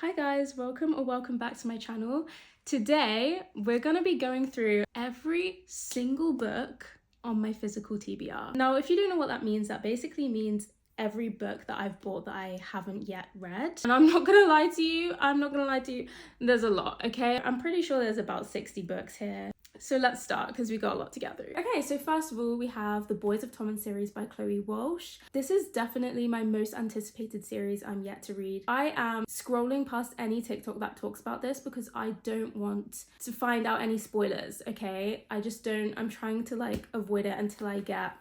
Hi guys, welcome back to my channel. Today we're gonna be going through every single book on my physical TBR. Now if you don't know what that means, that basically means every book that I've bought that I haven't yet read. And I'm not gonna lie to you, there's a lot, okay? I'm pretty sure there's about 60 books here. So let's start because we got a lot to get through. Okay, so first of all, we have The Boys of Tom and series by Chloe Walsh. This is definitely my most anticipated series I'm yet to read. I am scrolling past any TikTok that talks about this because I don't want to find out any spoilers, okay? I'm trying to avoid it until I get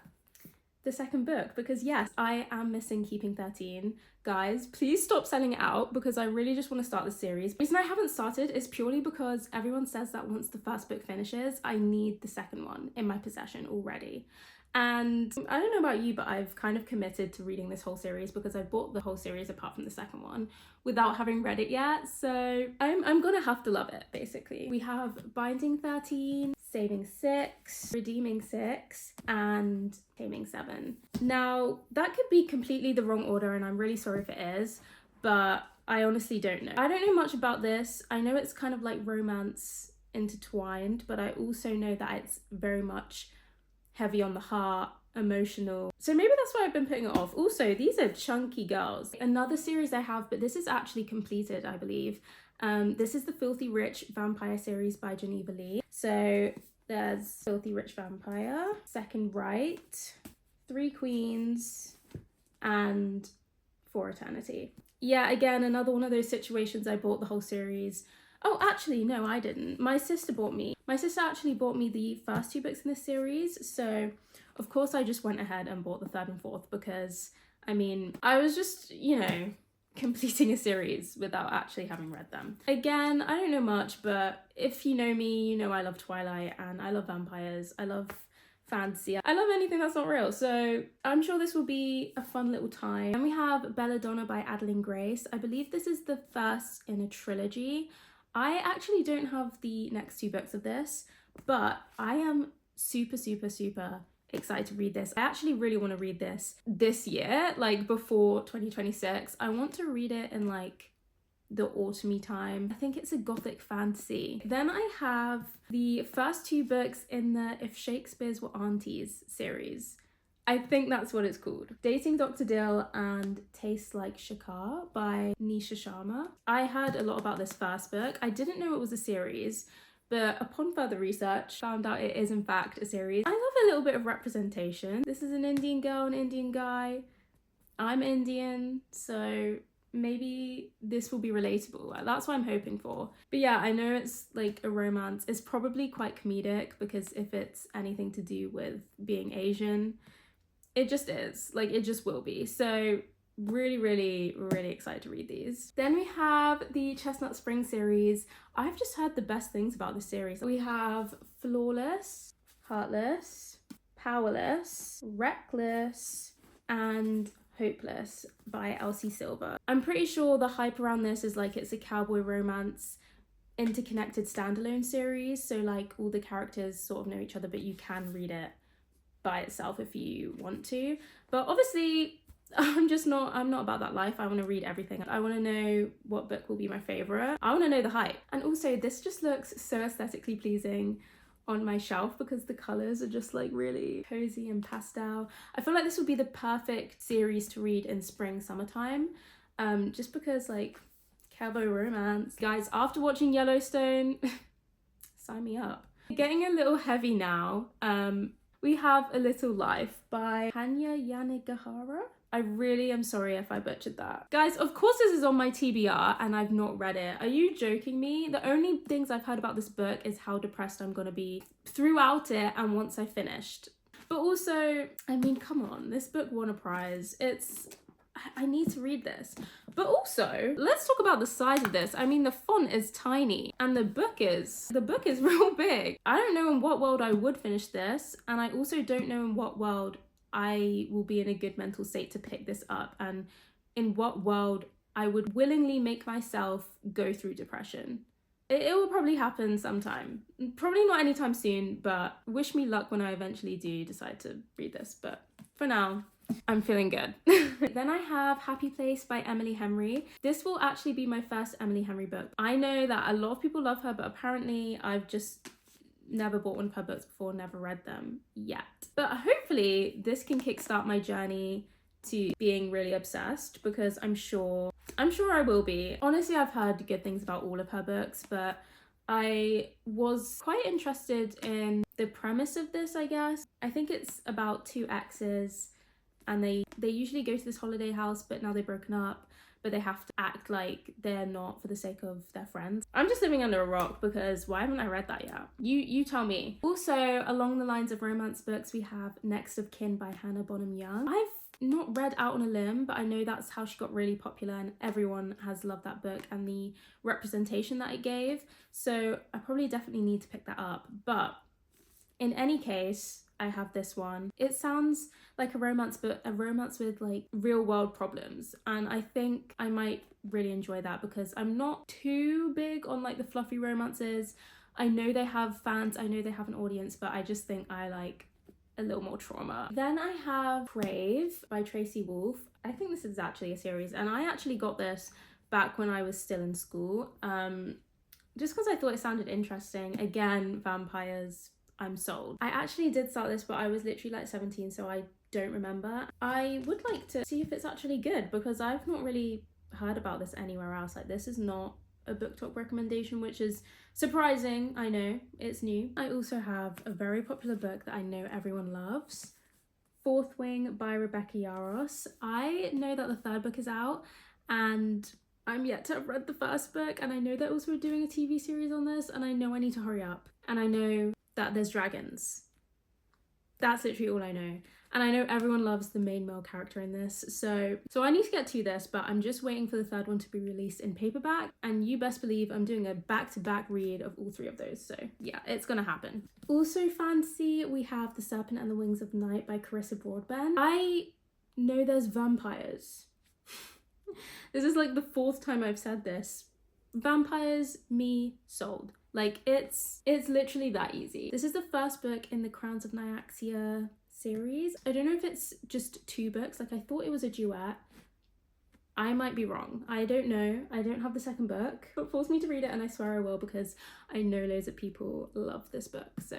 the second book, because yes, I am missing Keeping 13. Guys, please stop selling it out because I really just want to start the series. The reason I haven't started is purely because everyone says that once the first book finishes, I need the second one in my possession already. And I don't know about you, but I've kind of committed to reading this whole series because I bought the whole series apart from the second one without having read it yet. So I'm gonna have to love it, basically. We have Binding 13, Saving 6, Redeeming 6, and Taming 7. Now, that could be completely the wrong order, and I'm really sorry if it is, but I honestly don't know. I don't know much about this. I know it's kind of like romance intertwined, but I also know that it's very much heavy on the heart, emotional. So maybe that's why I've been putting it off. Also, these are chunky girls. Another series I have, but this is actually completed, I believe. This is the Filthy Rich Vampire series by Geneva Lee. So there's Filthy Rich Vampire, Second Right, Three Queens, and For Eternity. Yeah, again, another one of those situations I bought the whole series. Oh, actually, no, I didn't. My sister actually bought me the first two books in this series. So, of course, I just went ahead and bought the third and fourth because, I mean, I was just, completing a series without actually having read them. Again, I don't know much, but if you know me, you know I love Twilight and I love vampires. I love fantasy. I love anything that's not real. So I'm sure this will be a fun little time. And we have Belladonna by Adeline Grace. I believe this is the first in a trilogy. I actually don't have the next two books of this, but I am super excited to read this. I actually really want to read this year, like before 2026. I want to read it in like the autumny time. I think it's a gothic fantasy. Then I have the first two books in the If Shakespeare's Were Aunties series. I think that's what it's called. Dating Dr. Dill and Tastes Like Shakar by Nisha Sharma. I heard a lot about this first book. I didn't know it was a series, but upon further research, found out it is in fact a series. I love a little bit of representation. This is an Indian girl, an Indian guy. I'm Indian, so maybe this will be relatable. That's what I'm hoping for. But yeah, I know it's like a romance. It's probably quite comedic because if it's anything to do with being Asian, it just is. Like, it just will be. So really excited to read these. Then we have the Chestnut Spring series. I've just heard the best things about this series. We have Flawless, Heartless, Powerless, Reckless, and Hopeless by Elsie Silver. I'm pretty sure the hype around this is like it's a cowboy romance interconnected standalone series. So like all the characters sort of know each other, but you can read it by itself if you want to. But obviously I'm not about that life. I want to read everything. I want to know what book will be my favorite. I want to know the hype. And also this just looks so aesthetically pleasing on my shelf because the colors are just like really cozy and pastel. I feel like this would be the perfect series to read in spring, summertime, just because like cowboy romance. Guys, after watching Yellowstone, sign me up. Getting a little heavy now. We have A Little Life by Hanya Yanagihara. I really am sorry if I butchered that. Guys, of course this is on my TBR and I've not read it. Are you joking me? The only things I've heard about this book is how depressed I'm gonna be throughout it and once I finished. But also, I mean, come on, this book won a prize. I need to read this. But also, let's talk about the size of this. I mean, the font is tiny and the book is real big. I don't know in what world I would finish this, and I also don't know in what world I will be in a good mental state to pick this up, and in what world I would willingly make myself go through depression. It will probably happen sometime. Probably not anytime soon, but wish me luck when I eventually do decide to read this. But for now, I'm feeling good. Then I have Happy Place by Emily Henry. This will actually be my first Emily Henry book. I know that a lot of people love her, but apparently I've just never bought one of her books before, never read them yet. But hopefully this can kickstart my journey to being really obsessed, because I'm sure I will be. Honestly, I've heard good things about all of her books, but I was quite interested in the premise of this, I guess. I think it's about two exes, and they usually go to this holiday house, but now they've broken up, but they have to act like they're not for the sake of their friends. I'm just living under a rock, because why haven't I read that yet? You tell me. Also, along the lines of romance books, we have Next of Kin by Hannah Bonham Young. I've not read Out on a Limb, but I know that's how she got really popular and everyone has loved that book and the representation that it gave. So I probably definitely need to pick that up. But in any case, I have this one. It sounds like a romance, but a romance with like real world problems. And I think I might really enjoy that, because I'm not too big on like the fluffy romances. I know they have fans, I know they have an audience, but I just think I like a little more trauma. Then I have Crave by Tracy Wolff. I think this is actually a series, and I actually got this back when I was still in school, just because I thought it sounded interesting. Again, vampires, I'm sold. I actually did start this, but I was literally like 17, so I don't remember. I would like to see if it's actually good, because I've not really heard about this anywhere else. Like, this is not a BookTok recommendation, which is surprising. I know, it's new. I also have a very popular book that I know everyone loves, Fourth Wing by Rebecca Yarros. I know that the third book is out, and I'm yet to have read the first book, and I know they're also doing a TV series on this, and I know I need to hurry up. And I know that there's dragons. That's literally all I know. And I know everyone loves the main male character in this, so I need to get to this, but I'm just waiting for the third one to be released in paperback, and you best believe I'm doing a back-to-back read of all three of those, so yeah, it's gonna happen. Also fancy, we have The Serpent and the Wings of Night by Carissa Broadbent. I know there's vampires. This is like the fourth time I've said this. Vampires, me, sold. Like, it's literally that easy. This is the first book in the Crowns of Nyaxia series. I don't know if it's just two books. Like, I thought it was a duet. I might be wrong. I don't know. I don't have the second book, but force me to read it, and I swear I will, because I know loads of people love this book. So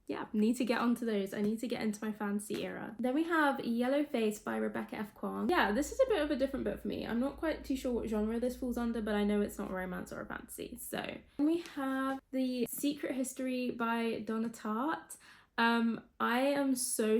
yeah, need to get onto those. I need to get into my fantasy era. Then we have Yellow Face by Rebecca F. Kwong. Yeah, this is a bit of a different book for me. I'm not quite too sure what genre this falls under, but I know it's not a romance or a fantasy. So then we have The Secret History by Donna Tartt. I am so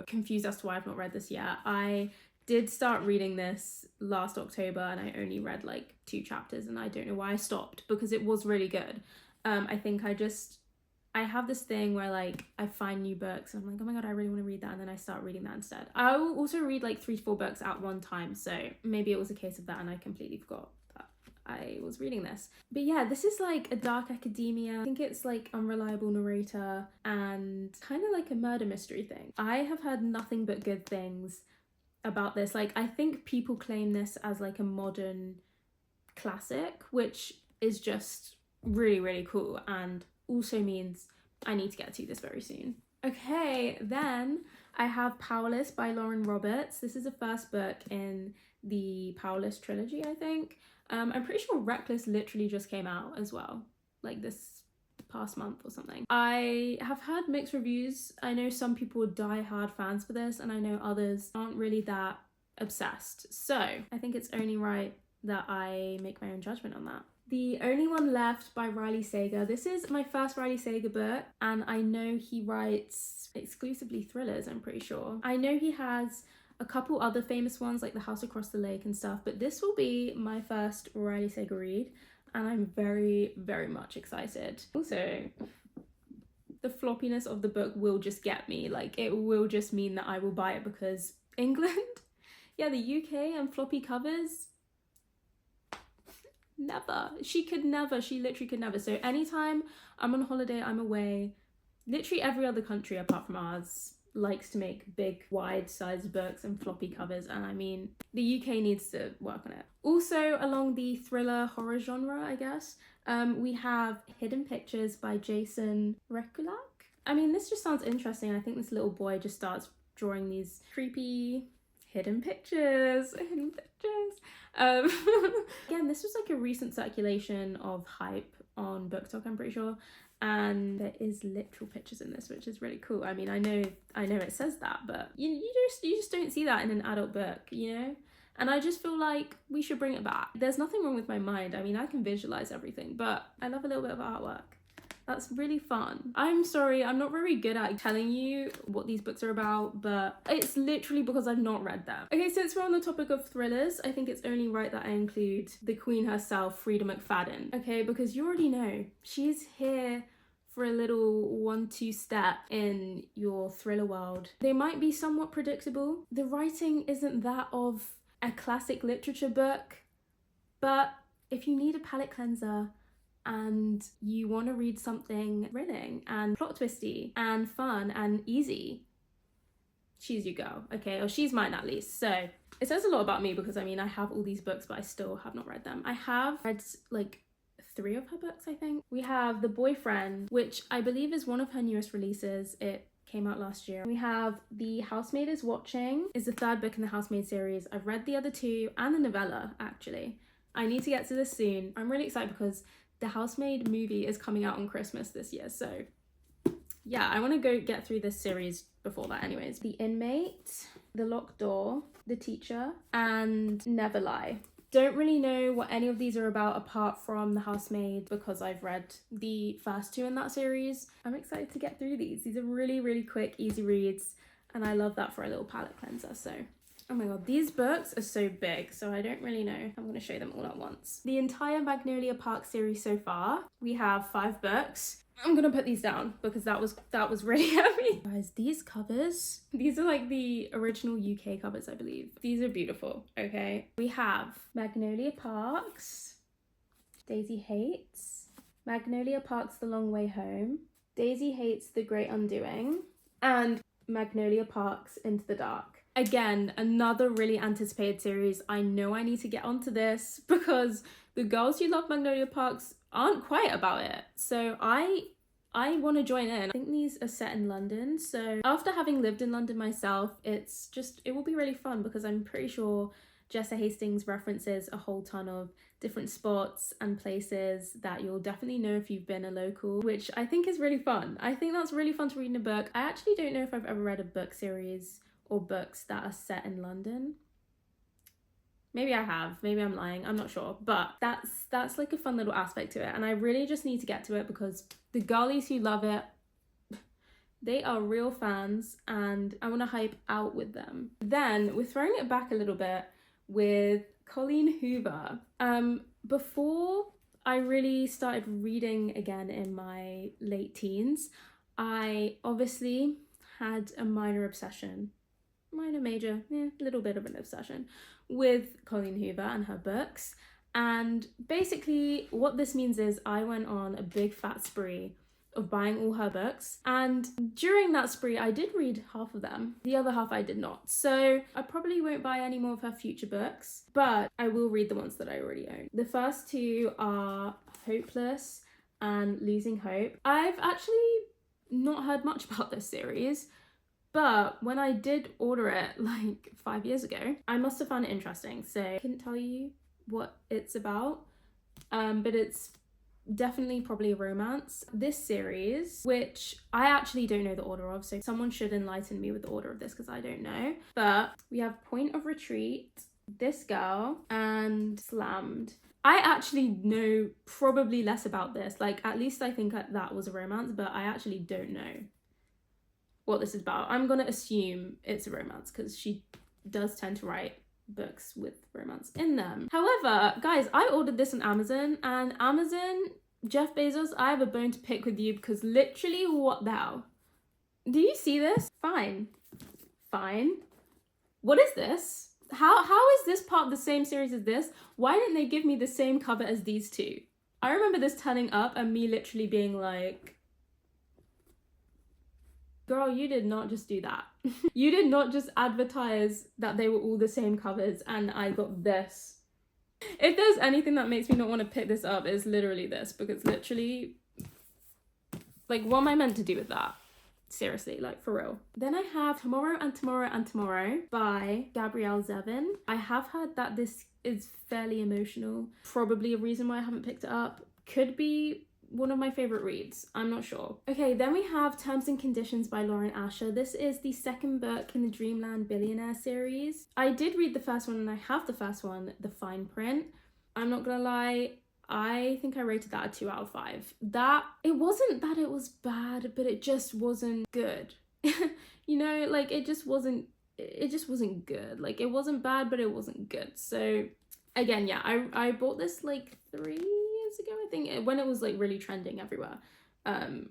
confused as to why I've not read this yet. I did start reading this last October, and I only read like 2 chapters, and I don't know why I stopped, because it was really good. I think I have this thing where like I find new books and I'm like, oh my god, I really want to read that, and then I start reading that instead. I will also read like 3 to 4 books at one time, so maybe it was a case of that and I completely forgot that I was reading this. But yeah, this is like a dark academia. I think it's like unreliable narrator and kind of like a murder mystery thing. I have heard nothing but good things about this. Like, I think people claim this as like a modern classic, which is just really cool, and also means I need to get to this very soon. Okay, then I have Powerless by Lauren Roberts. This is the first book in the Powerless trilogy, I think. I'm pretty sure Reckless literally just came out as well, like this past month or something. I have heard mixed reviews. I know some people are die-hard fans for this, and I know others aren't really that obsessed. So I think it's only right that I make my own judgment on that. The Only One Left by Riley Sager. This is my first Riley Sager book, and I know he writes exclusively thrillers, I'm pretty sure. I know he has a couple other famous ones like The House Across the Lake and stuff, but this will be my first Riley Sager read, and I'm very much excited. Also, the floppiness of the book will just get me. Like, it will just mean that I will buy it, because England, yeah, the UK and floppy covers, never. She literally could never. So anytime I'm on holiday, I'm away, literally every other country apart from ours likes to make big wide sized books and floppy covers, and I mean, the UK needs to work on it. Also, along the thriller horror genre, I guess, we have Hidden Pictures by Jason Rekulak. I mean, this just sounds interesting. I think this little boy just starts drawing these creepy hidden pictures. Again, this was like a recent circulation of Hype on BookTok, I'm pretty sure, and there is literal pictures in this, which is really cool. I mean, I know it says that, but you just don't see that in an adult book, you know? And I just feel like we should bring it back. There's nothing wrong with my mind. I mean, I can visualize everything, but I love a little bit of artwork. That's really fun. I'm sorry, I'm not very good at telling you what these books are about, but it's literally because I've not read them. Okay, since we're on the topic of thrillers, I think it's only right that I include the queen herself, Frida McFadden. Okay, because you already know, she's here for a little 1-2 step in your thriller world. They might be somewhat predictable. The writing isn't that of a classic literature book, but if you need a palate cleanser and you want to read something thrilling and plot twisty and fun and easy, she's your girl, okay? Or she's mine at least. So it says a lot about me because I mean, I have all these books, but I still have not read them. I have read like 3 of her books, I think. We have The Boyfriend, which I believe is one of her newest releases. It came out last year. We have The Housemaid is Watching, is the 3rd book in the Housemaid series. I've read the other 2 and the novella, actually. I need to get to this soon. I'm really excited because the Housemaid movie is coming out on Christmas this year, so yeah, I want to go get through this series before that anyways. The Inmate, The Locked Door, The Teacher, and Never Lie. Don't really know what any of these are about apart from The Housemaid because I've read the first 2 in that series. I'm excited to get through these. These are really, really quick, easy reads, and I love that for a little palette cleanser, so. Oh my god, these books are so big, so I don't really know. I'm going to show them all at once. The entire Magnolia Park series so far, we have 5 books. I'm going to put these down because that was really heavy. Guys, these covers, these are like the original UK covers, I believe. These are beautiful, okay? We have Magnolia Parks, Daisy Hates, Magnolia Parks The Long Way Home, Daisy Hates The Great Undoing, and Magnolia Parks Into the Dark. Again, another really anticipated series. I know I need to get onto this because the girls who love Magnolia Parks aren't quiet about it. So I want to join in. I think these are set in London. So after having lived in London myself, it will be really fun because I'm pretty sure Jessa Hastings references a whole ton of different spots and places that you'll definitely know if you've been a local, which I think is really fun. I think that's really fun to read in a book. I actually don't know if I've ever read a book series or books that are set in London. Maybe I have, maybe I'm lying, I'm not sure, but that's like a fun little aspect to it, and I really just need to get to it because the girlies who love it, they are real fans and I want to hype out with them. Then we're throwing it back a little bit with Colleen Hoover. Before I really started reading again in my late teens, I obviously had a minor major, little bit of an obsession with Colleen Hoover and her books. And basically what this means is I went on a big fat spree of buying all her books, and during that spree I did read half of them, the other half I did not. So I probably won't buy any more of her future books, but I will read the ones that I already own. The first 2 are Hopeless and Losing Hope. I've actually not heard much about this series, but when I did order it like 5 years ago, I must have found it interesting. So I couldn't tell you what it's about, but it's definitely probably a romance. This series, which I actually don't know the order of, so someone should enlighten me with the order of this because I don't know. But we have Point of Retreat, This Girl, and Slammed. I actually know probably less about this. Like, at least I think that was a romance, but I actually don't know what this is about. I'm gonna assume it's a romance because she does tend to write books with romance in them. However, guys, I ordered this on Amazon, and Amazon, Jeff Bezos, I have a bone to pick with you because literally, what the hell? Do you see this? Fine. What is this? How is this part of the same series as this? Why didn't they give me the same cover as these 2? I remember this turning up and me literally being like, girl, you did not just do that. You did not just advertise that they were all the same covers and I got this. If there's anything that makes me not want to pick this up, it's literally this, because literally, like, what am I meant to do with that? Seriously, like for real. Then I have Tomorrow and Tomorrow and Tomorrow by Gabrielle Zevin. I have heard that this is fairly emotional. Probably a reason why I haven't picked it up. Could be one of my favorite reads. I'm not sure. Okay, then we have Terms and Conditions by Lauren Asher. This is the second book in the Dreamland Billionaire series. I did read the first one and I have the first one, The Fine Print. I'm not gonna lie, I think I rated that a 2 out of 5. It wasn't that it was bad, but it just wasn't good. You know, like it just wasn't good. Like it wasn't bad, but it wasn't good. So again, yeah, I bought this like 3 years ago, I think, when it was like really trending everywhere.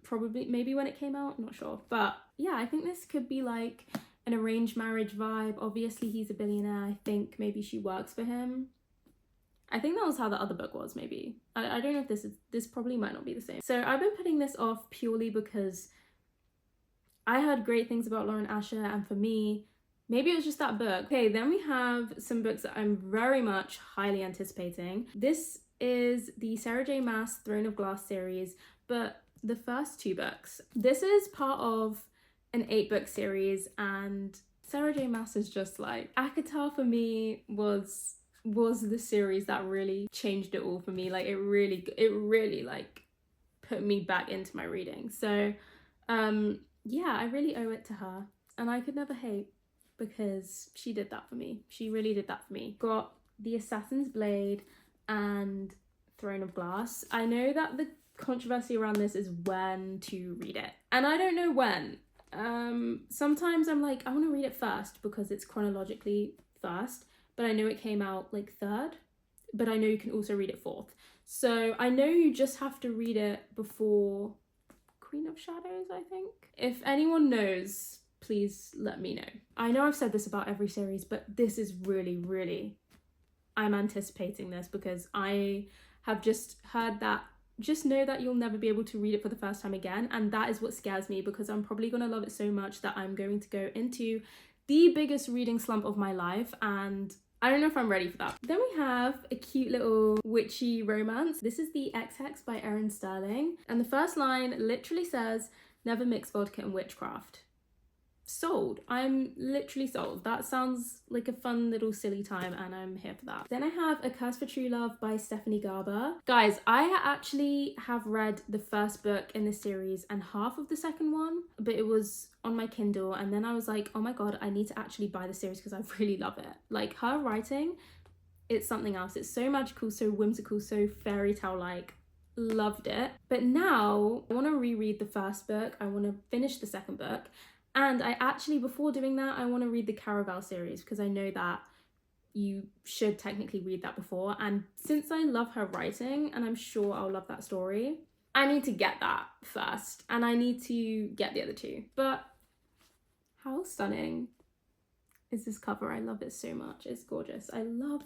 Probably maybe when it came out, not sure. But yeah, I think this could be like an arranged marriage vibe. Obviously he's a billionaire. I think maybe she works for him. I think that was how the other book was, maybe. I don't know if this probably might not be the same. So I've been putting this off purely because I heard great things about Lauren Asher, and for me, maybe it was just that book. Okay, then we have some books that I'm very much highly anticipating. This is the Sarah J Maas Throne of Glass series, but the first 2 books. This is part of an 8-book series, and Sarah J Maas is just like, ACOTAR for me was the series that really changed it all for me. Like it really like put me back into my reading. So yeah, I really owe it to her, and I could never hate because she did that for me. She really did that for me. Got The Assassin's Blade and Throne of Glass. I know that the controversy around this is when to read it, and I don't know when. Sometimes I'm like, I want to read it first because it's chronologically first, but I know it came out like 3rd, but I know you can also read it 4th. So I know you just have to read it before Queen of Shadows, I think. If anyone knows, please let me know. I know I've said this about every series, but this is really, I'm anticipating this because I have just heard that, just know that you'll never be able to read it for the first time again. And that is what scares me, because I'm probably gonna love it so much that I'm going to go into the biggest reading slump of my life, and I don't know if I'm ready for that. Then we have a cute little witchy romance. This is The Ex-Hex by Erin Sterling, and the first line literally says, "Never mix vodka and witchcraft." Sold. I'm literally sold. That sounds like a fun little silly time, and I'm here for that. Then I have A Curse for True Love by Stephanie Garber. Guys, I actually have read the first book in this series and half of the second one, but it was on my Kindle, and then I was like, oh my god, I need to actually buy the series because I really love it. Like, her writing, it's something else. It's so magical, so whimsical, so fairy tale like. Loved it. But now I want to reread the first book. I want to finish the second book. And I actually, before doing that, I want to read the Caraval series because I know that you should technically read that before. And since I love her writing, and I'm sure I'll love that story, I need to get that first. And I need to get the other 2. But how stunning is this cover? I love it so much. It's gorgeous. I love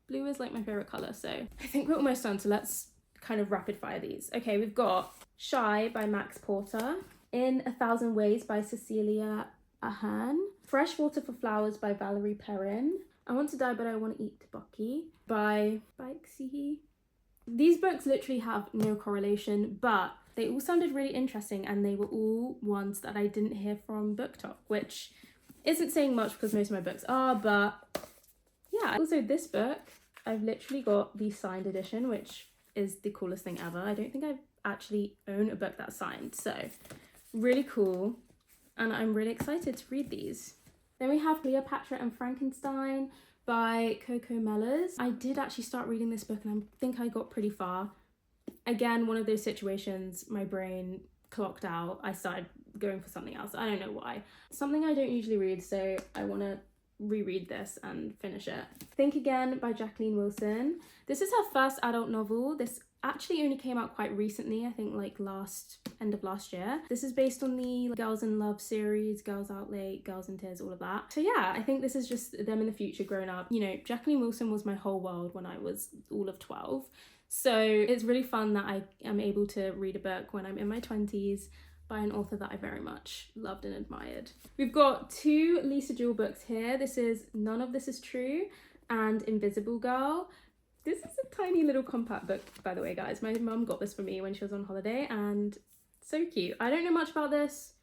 blue, is like my favorite color. So I think we're almost done. So let's kind of rapid fire these. Okay, we've got Shy by Max Porter. In 1,000 Ways by Cecilia Ahern. Fresh Water for Flowers by Valerie Perrin. I Want to Die But I Want to Eat Tteokbokki by Hiii. These books literally have no correlation, but they all sounded really interesting, and they were all ones that I didn't hear from BookTok, which isn't saying much because most of my books are, but yeah. Also, this book, I've literally got the signed edition, which is the coolest thing ever. I don't think I've actually owned a book that's signed, so really cool, and I'm really excited to read these. Then we have Cleopatra and Frankenstein by Coco Mellors. I did actually start reading this book and I think I got pretty far. Again, one of those situations, my brain clocked out. I started going for something else. I don't know why. Something I don't usually read, so I want to reread this and finish it. Think Again by Jacqueline Wilson. This is her first adult novel. This actually only came out quite recently, I think like end of last year. This is based on the Girls in Love series, Girls Out Late, Girls in Tears, all of that. So yeah, I think this is just them in the future growing up. You know, Jacqueline Wilson was my whole world when I was all of 12. So it's really fun that I am able to read a book when I'm in my 20s by an author that I very much loved and admired. We've got 2 Lisa Jewell books here. This is None of This Is True and Invisible Girl. This is a tiny little compact book, by the way, guys. My mum got this for me when she was on holiday, and so cute. I don't know much about this.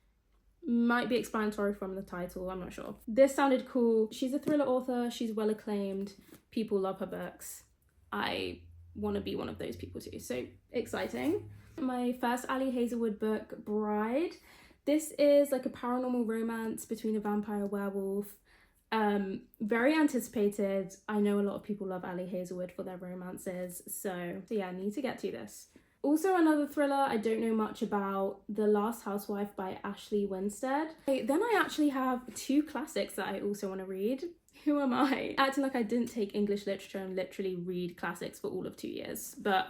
Might be explanatory from the title, I'm not sure. This sounded cool. She's a thriller author, she's well acclaimed, people love her books. I want to be one of those people too, so exciting. My first Ali Hazelwood book, Bride. This is like a paranormal romance between a vampire werewolf. Very anticipated. I know a lot of people love Ali Hazelwood for their romances, so yeah, I need to get to this. Also another thriller I don't know much about, The Last Housewife by Ashley Winstead. Then I actually have two classics that I also want to read. Who am I? Acting like I didn't take English literature and literally read classics for all of 2 years. But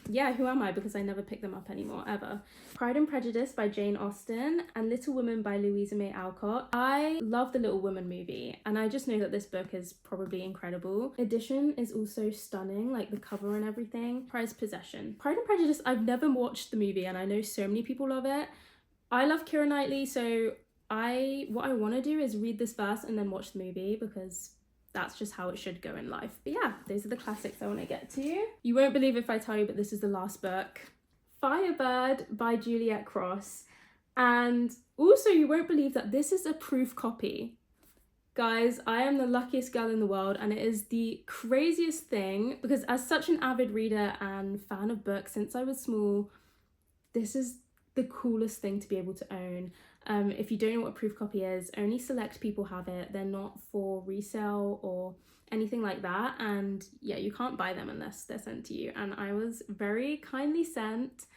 yeah, who am I? Because I never pick them up anymore, ever. Pride and Prejudice by Jane Austen and Little Women by Louisa May Alcott. I love the Little Women movie, and I just know that this book is probably incredible. Edition is also stunning, like the cover and everything. Prized Possession. Pride and Prejudice, I've never watched the movie, and I know so many people love it. I love Keira Knightley, so what I want to do is read this first and then watch the movie, because that's just how it should go in life. But yeah, those are the classics I want to get to. You won't believe if I tell you, but this is the last book. Firebird by Juliet Cross. And also you won't believe that this is a proof copy. Guys, I am the luckiest girl in the world, and it is the craziest thing because as such an avid reader and fan of books since I was small, this is the coolest thing to be able to own. If you don't know what a proof copy is, only select people have it. They're not for resale or anything like that, and yeah, you can't buy them unless they're sent to you. And I was very kindly sent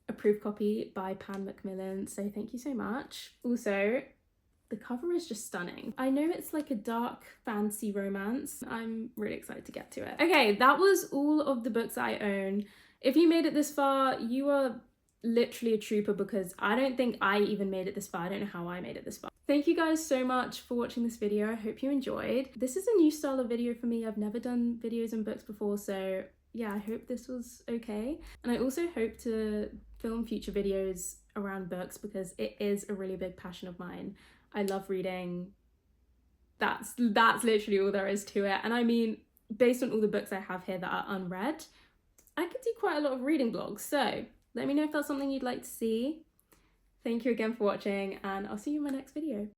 a proof copy by Pan Macmillan, so thank you so much. Also, the cover is just stunning. I know it's like a dark fantasy romance. I'm really excited to get to it. Okay, that was all of the books I own. If you made it this far, you are literally a trooper, because I don't think I even made it this far. I don't know how I made it this far. Thank you guys so much for watching this video. I hope you enjoyed. This is a new style of video for me. I've never done videos and books before, so yeah, I hope this was okay. And I also hope to film future videos around books because it is a really big passion of mine. I love reading. That's literally all there is to it. And I mean, based on all the books I have here that are unread, I could do quite a lot of reading vlogs, so let me know if that's something you'd like to see. Thank you again for watching, and I'll see you in my next video.